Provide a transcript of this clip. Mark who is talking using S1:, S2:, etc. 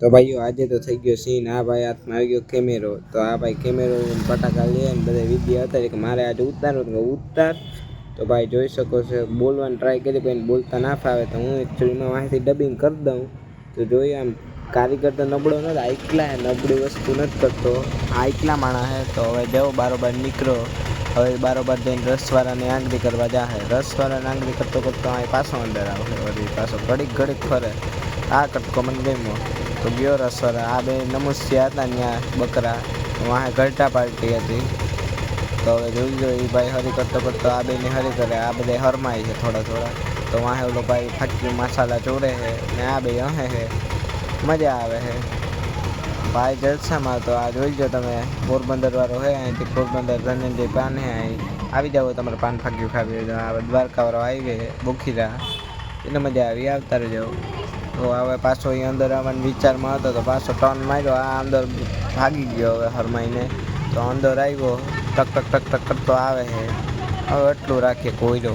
S1: તો ભાઈઓ આજે તો થઈ ગયો સીન। આ ભાઈ હાથમાં આવી ગયો કેમેરો। તો આ ભાઈ કેમેરો પટાકા લે ને બધા વિડીયો હતા કે મારે આજે ઉતારો તો ઉતાર। તો ભાઈ જોઈ શકો છો બોલવાની ટ્રાય કરી પણ બોલતા ના ફાવે તો હું એકચ્યુઅલીમાં વાંથી ડબિંગ કરી દઉં। તો જોઈએ આમ કારીગર તો નબળો નથી, આઈકલા હે, નબળી વસ્તુ નથી કરતો, આઈકલા માણા હે। તો હવે જાઓ બારોબાર નીકળો, હવે બારોબાર જઈને રસવાળાની આંગળી કરવા જાહે। રસવાળાની આંગળી કરતો કરતો અહીં પાછો અંદર આવે, વળી પાછો ઘડીક ઘડીક ફરે। આ કટકો મને ગમ્યો તો ગયો રસવાળા। આ બે નમુસિયા હતા ત્યાં બકરા, વાહે ઘરટા પાર્ટી હતી। તો હવે જોઈ લો એ ભાઈ હરી કરતો કરતો આ બેને હરી કરે, આ બધા હરમાય છે થોડા થોડા। તો વાહે ઓલો ભાઈ ફાકી મસાલા ચોરે છે ને આ બે હે છે, મજા આવે છે ભાઈ જલસામાં। તો આ જોઈ લો તમે પોરબંદર વાળો હે, અહીંથી પોરબંદર ધનંજય પાન હે, અહીં આવી જાવ તમારે પાન ફાક્યું ખાવી હોય। આ દ્વારકા વાળો હાઈવે બોખીરા, એટલે મજા આવી, આવતા રહેજો। તો હવે પાછો અહીં અંદર આવવાનો વિચારમાં હતો તો પાછો ટર્ન માર્યો, આ અંદર ભાગી ગયો હવે હરમાઈને। તો અંદર આવ્યો ટક ટક ટક ટક કરતો આવે છે। હવે એટલું રાખીએ, કોઈ આવજો।